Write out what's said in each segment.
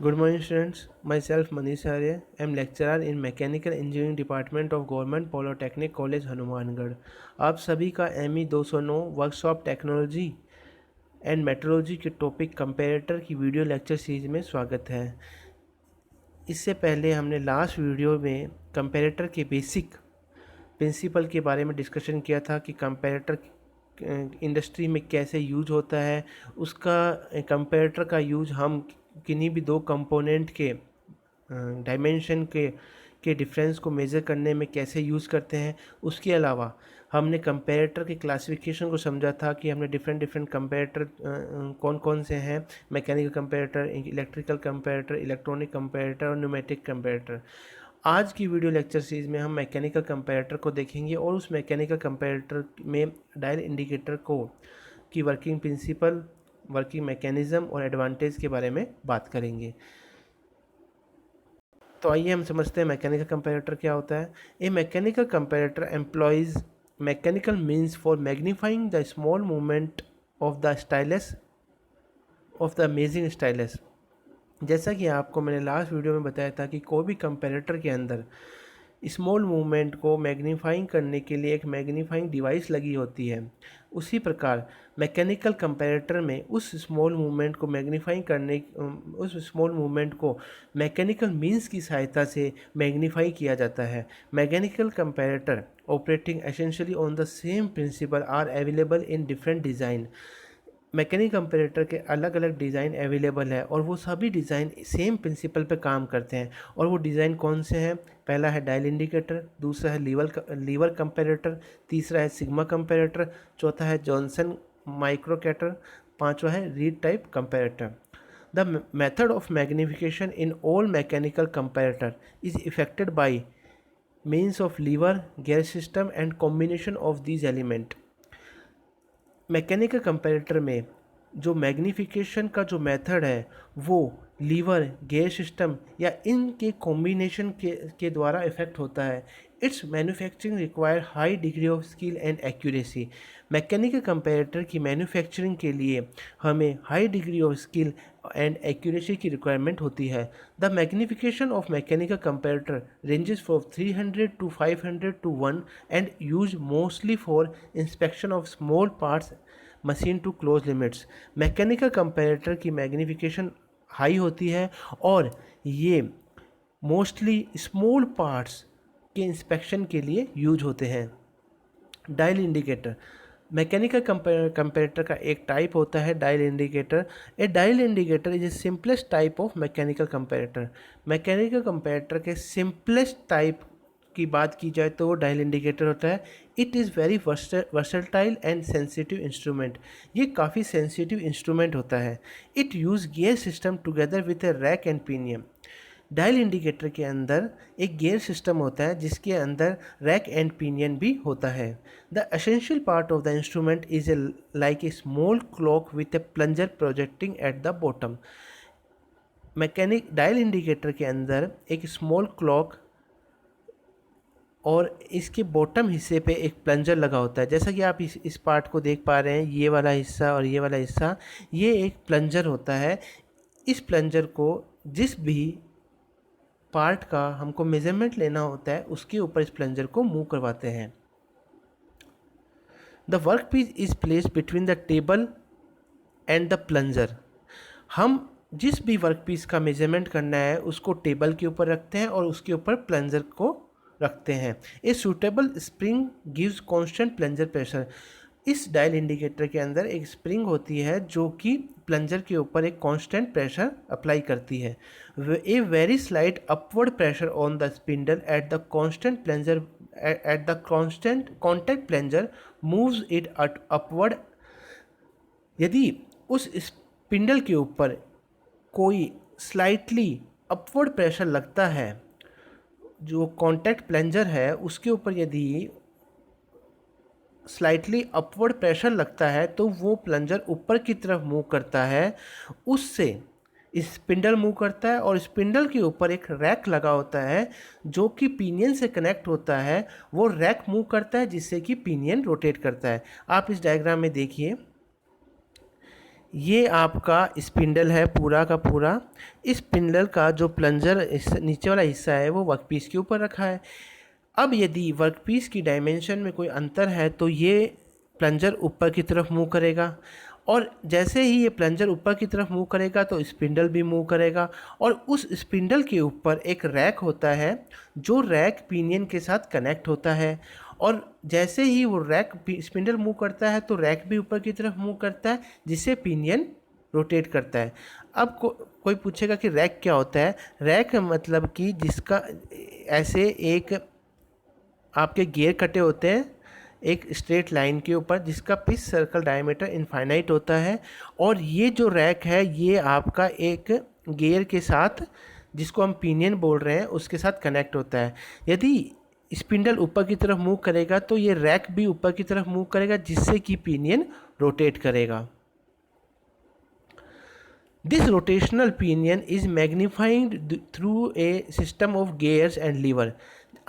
Good morning, students. Myself Manish Arya. I am lecturer in Mechanical Engineering Department of Government Polytechnic College Hanumangarh. आप सभी का ME 209 workshop technology and metrology के topic comparator की video lecture series में स्वागत है। इससे पहले हमने लास्ट वीडियो में कंपैरेटर के बेसिक प्रिंसिपल के बारे में डिस्कशन किया था कि कंपैरेटर इंडस्ट्री में कैसे यूज होता है। उसका कंपैरेटर का यूज हम किन्हीं भी दो कंपोनेंट के डायमेंशन के डिफरेंस को मेज़र करने में कैसे यूज़ करते हैं। उसके अलावा हमने कंपैरेटर के क्लासिफिकेशन को समझा था कि हमने डिफरेंट कंपैरेटर कौन कौन से हैं, mechanical comparator, electrical comparator, electronic comparator और न्यूमेटिक कंपैरेटर। आज की वीडियो लेक्चर सीरीज में हम मैकेनिकल कंपैरेटर को देखेंगे और उस मैकेनिकल कंपैरेटर में डायल इंडिकेटर को की वर्किंग प्रिंसिपल, वर्किंग मैकेनिज्म और एडवांटेज के बारे में बात करेंगे। तो आइए हम समझते हैं मैकेनिकल कंपैरेटर क्या होता है। A mechanical comparator employs mechanical means for magnifying the small movement of the stylus of the measuring stylus. जैसा कि आपको मैंने लास्ट वीडियो में बताया था कि कोई भी कंपैरेटर के अंदर स्मॉल मूवमेंट को मैग्नीफाइंग करने के लिए एक मैग्नीफाइंग डिवाइस लगी होती है, उसी प्रकार मैकेनिकल कंपैरेटर में उस स्मॉल मूवमेंट को मैग्नीफाइंग करने उस स्मॉल मूवमेंट को मैकेनिकल मींस की सहायता से मैग्नीफाई किया जाता है। Mechanical comparator operating essentially on the same principle are available in different design. Mechanical comparator के अलग अलग डिज़ाइन अवेलेबल है और वो सभी डिज़ाइन सेम प्रिंसिपल पे काम करते हैं। और वो डिज़ाइन कौन से हैं? पहला है डायल इंडिकेटर, दूसरा है लीवर कंपैरेटर, तीसरा है सिग्मा कंपैरेटर, चौथा है जॉनसन माइक्रोकैटर, पांचवा है reed type comparator. The method of magnification in all mechanical comparator is effected by means of lever, gear system and combination of these element. Mechanical comparator में जो magnification का जो method है वो लीवर, गियर सिस्टम या इनके combination के द्वारा इफेक्ट होता है। Its manufacturing require high degree of skill and accuracy. Mechanical comparator की मैन्युफैक्चरिंग के लिए हमें high degree of skill and accuracy की रिक्वायरमेंट होती है। The magnification of mechanical comparator ranges from 300 to 500 to 1 and use mostly for inspection of small parts machine to close limits. Mechanical comparator की magnification high होती है और ये mostly small parts के inspection के लिए यूज होते हैं। डायल इंडिकेटर मैकेनिकल कंपैरेटर का एक टाइप होता है dial indicator. A dial indicator is a simplest type of mechanical comparator. Mechanical comparator के सिंपलेस्ट टाइप की बात की जाए तो वो डायल इंडिकेटर होता है। It is very versatile and sensitive instrument. ये काफ़ी सेंसिटिव इंस्ट्रूमेंट होता है। It use gear system together with A rack and pinion. Dial indicator के अंदर एक गियर सिस्टम होता है जिसके अंदर रैक एंड पिनियन भी होता है। The essential part of the instrument is a like a small clock with A plunger projecting at the bottom. Mechanic dial indicator के अंदर एक स्मॉल क्लॉक और इसके बॉटम हिस्से पे एक प्लंजर लगा होता है। जैसा कि आप इस पार्ट को देख पा रहे हैं, ये वाला हिस्सा और ये वाला हिस्सा, ये एक प्लंजर होता है। इस प्लंजर को जिस भी पार्ट का हमको मेजरमेंट लेना होता है उसके ऊपर इस प्लंजर को मूव करवाते हैं। The work piece is place between the table and the plunger. हम जिस भी वर्क पीस का मेजरमेंट करना है उसको टेबल के ऊपर रखते हैं और उसके ऊपर प्लंजर को रखते हैं। A suitable spring gives constant plunger pressure. इस डायल इंडिकेटर के अंदर एक स्प्रिंग होती है जो कि प्लंजर के ऊपर एक कांस्टेंट प्रेशर अप्लाई करती है। A very slight upward pressure on the spindle at the constant plunger at the constant contact plunger moves it upward. यदि उस स्पिंडल के ऊपर कोई स्लाइटली अपवर्ड प्रेशर लगता है, जो कॉन्टैक्ट प्लंजर है उसके ऊपर यदि स्लाइटली अपवर्ड प्रेशर लगता है तो वो प्लंजर ऊपर की तरफ मूव करता है, उससे स्पिंडल मूव करता है और स्पिंडल के ऊपर एक रैक लगा होता है जो कि पिनियन से कनेक्ट होता है। वो रैक मूव करता है जिससे कि पिनियन रोटेट करता है। आप इस डायग्राम में देखिए, ये आपका स्पिंडल है पूरा का पूरा। इस स्पिंडल का जो प्लंजर नीचे वाला हिस्सा है वो वर्कपीस के ऊपर रखा है। अब यदि वर्कपीस की डायमेंशन में कोई अंतर है तो ये प्लंजर ऊपर की तरफ मूव करेगा, और जैसे ही ये प्लंजर ऊपर की तरफ मूव करेगा तो स्पिंडल भी मूव करेगा। और उस स्पिंडल के ऊपर एक रैक होता है, जो रैक पिनियन के साथ कनेक्ट होता है, और जैसे ही वो रैक स्पिंडल मूव करता है तो रैक भी ऊपर की तरफ मूव करता है, जिससे पिनियन रोटेट करता है। अब कोई पूछेगा कि रैक क्या होता है। रैक मतलब कि जिसका ऐसे एक आपके गियर कटे होते हैं एक स्ट्रेट लाइन के ऊपर, जिसका पिच सर्कल डायमीटर इनफाइनाइट होता है, और ये जो रैक है ये आपका एक गियर के साथ, जिसको हम पिनियन बोल रहे हैं, उसके साथ कनेक्ट होता है। यदि स्पिंडल ऊपर की तरफ मूव करेगा तो ये रैक भी ऊपर की तरफ मूव करेगा, जिससे कि पिनियन रोटेट करेगा। This rotational pinion is magnified through a system of gears and lever.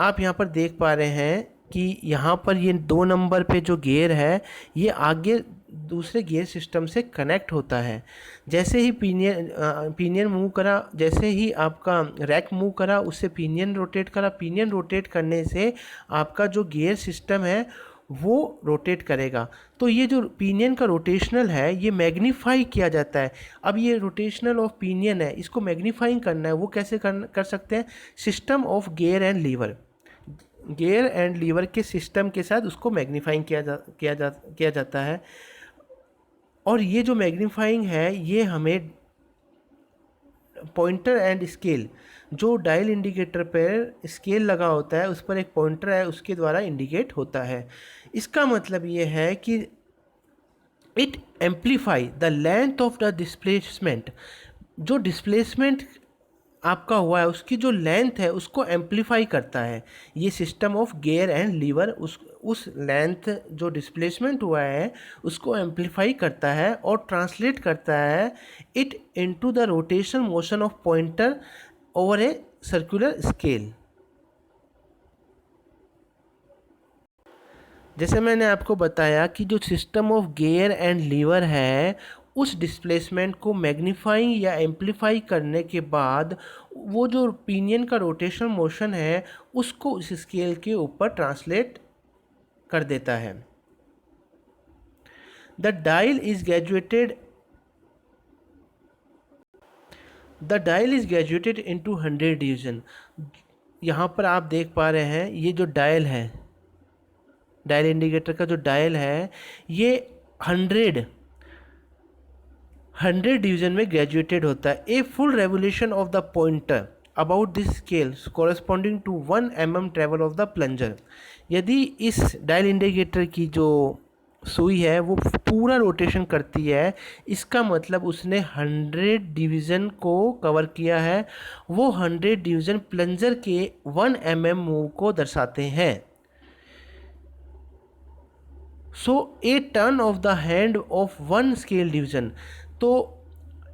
आप यहाँ पर देख पा रहे हैं कि यहाँ पर ये 2 नंबर पे जो गियर है ये आगे दूसरे गियर सिस्टम से कनेक्ट होता है। जैसे ही पिनियन मूव करा, जैसे ही आपका रैक मूव करा, उससे पिनियन रोटेट करा। पिनियन रोटेट करने से आपका जो गियर सिस्टम है वो रोटेट करेगा। तो ये जो पिनियन का रोटेशनल है ये मैग्नीफाई किया जाता है। अब ये रोटेशनल ऑफ पिनियन है, इसको मैग्नीफाइंग करना है, वो कैसे कर सकते हैं? System of gear and lever, gear and lever के सिस्टम के साथ उसको मैग्नीफाइंग किया जाता है। और ये जो मैग्नीफाइंग है ये हमें पॉइंटर एंड स्केल, जो डायल इंडिकेटर पर स्केल लगा होता है उस पर एक पॉइंटर है, उसके द्वारा इंडिकेट होता है। इसका मतलब ये है कि it amplify the length of the displacement. जो डिस्प्लेसमेंट आपका हुआ है उसकी जो लेंथ है उसको एम्पलीफाई करता है ये system of gear and lever. उस लेंथ जो डिस्प्लेसमेंट हुआ है उसको एम्पलीफाई करता है और ट्रांसलेट करता है it into the rotation motion of pointer over a circular scale. जैसे मैंने आपको बताया कि जो system of gear and lever है उस डिस्प्लेसमेंट को मैग्नीफाइंग या एम्पलीफाई करने के बाद वो जो पिनियन का रोटेशन मोशन है उसको उस स्केल के ऊपर ट्रांसलेट कर देता है। The dial is graduated into 100 division. यहाँ पर आप देख पा रहे हैं ये जो डायल है, डायल इंडिकेटर का जो डायल है ये 100 डिवीजन में ग्रेजुएटेड होता है। A full revolution of the pointer about this scale corresponding to 1 mm travel of the plunger. यदि इस डायल इंडिकेटर की जो सुई है वो पूरा रोटेशन करती है, इसका मतलब उसने 100 डिवीज़न को कवर किया है। वो 100 डिवीज़न प्लंजर के 1 mm मूव को दर्शाते हैं। So a turn of the hand of 1 scale division. तो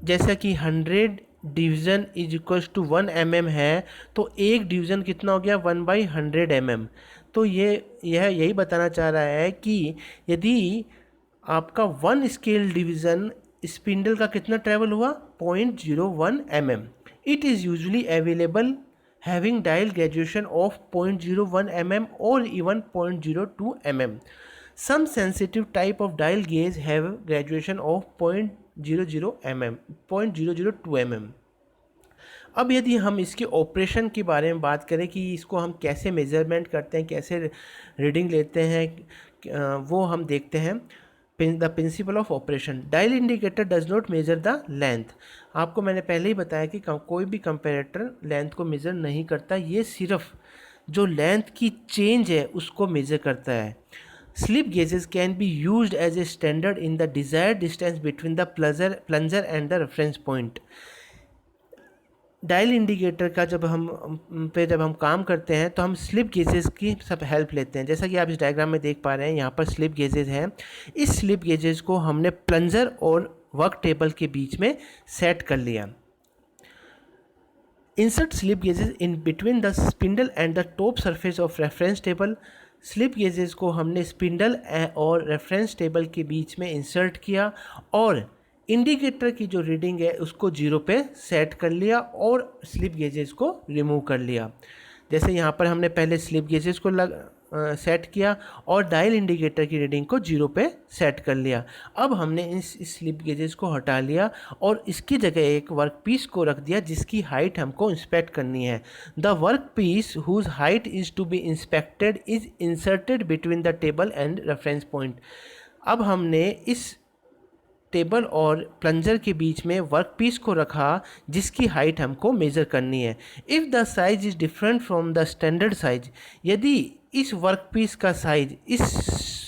जैसा कि 100 division is equals to 1 mm है, तो एक डिवीज़न कितना हो गया? 1/100 mm। तो यही बताना चाह रहा है कि यदि आपका 1 स्केल डिवीज़न स्पिंडल का कितना ट्रेवल हुआ? 0.01 mm। It is usually available having dial graduation of 0.01 mm और even 0.02 mm। Some sensitive type of dial gauge have graduation of 0.00 mm, 0.002 mm। अब यदि हम इसके ऑपरेशन के बारे में बात करें कि इसको हम कैसे मेजरमेंट करते हैं, कैसे रीडिंग लेते हैं, वो हम देखते हैं। The principle of operation. Dial indicator does not measure the length. आपको मैंने पहले ही बताया कि कोई भी कंपेरेटर लेंथ को मेज़र नहीं करता, ये सिर्फ जो लेंथ की चेंज है उसको मेज़र करता है। Slip gauges can be used as a standard in the desired distance between the plunger and the reference point। Dial indicator का जब हम काम करते हैं तो हम स्लिप गेजेस की सब हेल्प लेते हैं। जैसा कि आप इस डायग्राम में देख पा रहे हैं, यहाँ पर स्लिप गेजेस हैं। इस स्लिप गेजेस को हमने प्लंजर और वर्क टेबल के बीच में सेट कर लिया। Insert slip gauges in between the spindle and the top surface of reference table. Slip gauges को हमने स्पिंडल और रेफरेंस टेबल के बीच में इंसर्ट किया और इंडिकेटर की जो रीडिंग है उसको 0 पे सेट कर लिया और स्लिप गेजेस को रिमूव कर लिया। जैसे यहाँ पर हमने पहले स्लिप गेजेस को सेट किया और डायल इंडिकेटर की रीडिंग को 0 पे सेट कर लिया। अब हमने इस स्लिप गेजेस को हटा लिया और इसकी जगह एक वर्क पीस को रख दिया जिसकी हाइट हमको इंस्पेक्ट करनी है। The work piece whose height is to be inspected is inserted between the table and reference point. अब हमने इस टेबल और प्लंजर के बीच में वर्क पीस को रखा जिसकी हाइट हमको मेज़र करनी है। If the size is different from the standard size, यदि इस वर्क पीस का साइज इस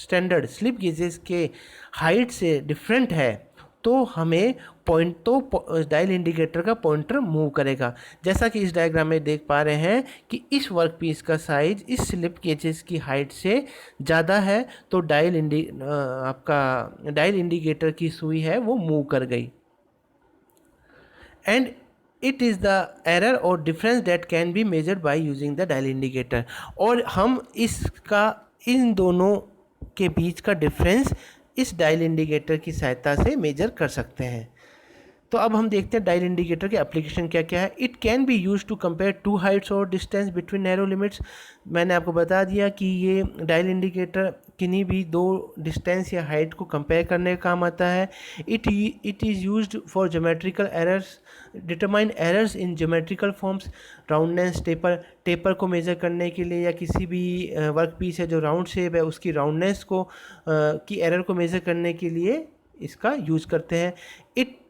स्टैंडर्ड स्लिप गेजेस के हाइट से डिफरेंट है तो हमें डायल इंडिकेटर का पॉइंटर मूव करेगा। जैसा कि इस डायग्राम में देख पा रहे हैं कि इस वर्क पीस का साइज इस स्लिप गेजेस की हाइट से ज़्यादा है तो डायल इंडिकेटर की सुई है वो मूव कर गई। And it is the error और difference that can be measured by using the dial indicator. और हम इसका इन दोनों के बीच का डिफरेंस इस डायल इंडिकेटर की सहायता से मेजर कर सकते हैं। तो अब हम देखते हैं डायल इंडिकेटर के एप्लीकेशन क्या क्या है। It can be use to compare two heights और डिस्टेंस बिटवीन नैरो लिमिट्स। मैंने आपको बता दिया कि ये डायल इंडिकेटर किन्हीं भी दो डिस्टेंस या हाइट को कंपेयर करने का काम आता है। It is used for geometrical errors, determine errors in geometrical forms, roundness, taper को मेज़र करने के लिए, या किसी भी वर्क पीस है जो राउंड शेप है उसकी राउंडनेस को की एरर को मेज़र करने के लिए इसका यूज़ करते हैं। It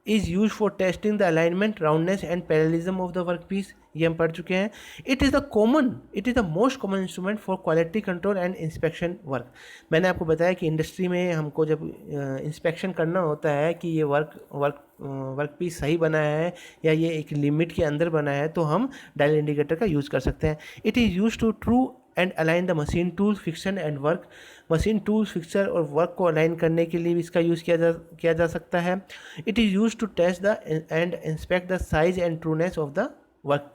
is used for testing the alignment, roundness and parallelism of the workpiece, ये हम पढ़ चुके हैं। it is the most common instrument for quality control and inspection work। मैंने आपको बताया कि इंडस्ट्री में हमको जब इंस्पेक्शन करना होता है कि ये वर्क पीस सही बना है या ये एक लिमिट के अंदर बना है तो हम डायल इंडिकेटर का यूज़ कर सकते हैं। It is use to true and align the machine tools, fixture and work. Machine tools, fixture और वर्क को अलाइन करने के लिए भी इसका यूज़ किया जा सकता है। It is use to test the and inspect the size and trueness of the work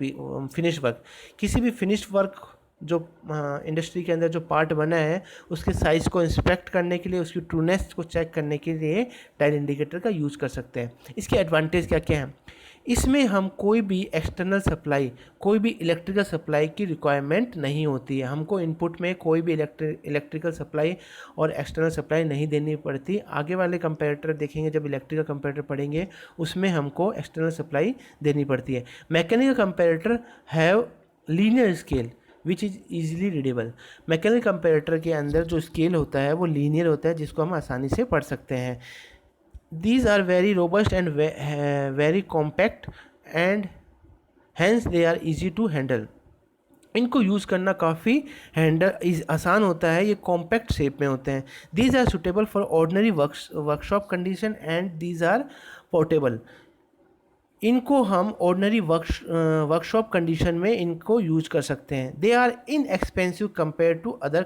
finish work. किसी भी फिनिश्ड वर्क जो इंडस्ट्री के अंदर जो पार्ट बना है उसके साइज़ को इंस्पेक्ट करने के लिए, उसकी ट्रूनेस को चेक करने के लिए डायल इंडिकेटर का यूज़ कर सकते हैं। इसके एडवांटेज क्या क्या हैं? इसमें हम कोई भी एक्सटर्नल सप्लाई, कोई भी इलेक्ट्रिकल सप्लाई की रिक्वायरमेंट नहीं होती है। हमको इनपुट में कोई भी इलेक्ट्रिकल सप्लाई और एक्सटर्नल सप्लाई नहीं देनी पड़ती। आगे वाले कंपैरेटर देखेंगे, जब इलेक्ट्रिकल कंपैरेटर पढ़ेंगे उसमें हमको एक्सटर्नल सप्लाई देनी पड़ती है। Mechanical comparator have linear scale which is easily readable. Mechanical comparator के अंदर जो स्केल होता है वो लीनियर होता है जिसको हम आसानी से पढ़ सकते हैं। These are very robust and very compact and hence they are easy to handle। इनको यूज़ करना काफ़ी आसान होता है, ये कॉम्पैक्ट शेप में होते हैं। These are suitable for ordinary workshop condition and these are portable। इनको हम ऑर्डनरी वर्कशॉप कंडीशन में इनको यूज कर सकते हैं। They are inexpensive compare to other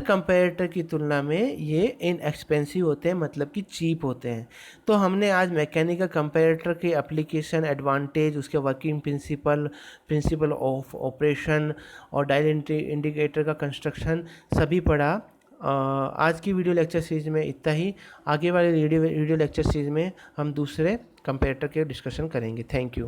comparator की तुलना में ये इनएक्सपेंसिव होते हैं, मतलब कि चीप होते हैं। तो हमने आज मैकेनिकल कंपेरेटर के एप्लीकेशन, एडवांटेज, उसके वर्किंग प्रिंसिपल ऑफ ऑपरेशन और डायल इंडिकेटर का कंस्ट्रक्शन सभी पढ़ा। आज की वीडियो लेक्चर सीरीज़ में इतना ही। आगे वाले वीडियो लेक्चर सीरीज़ में हम दूसरे कंपैरेटर के डिस्कशन करेंगे। Thank you.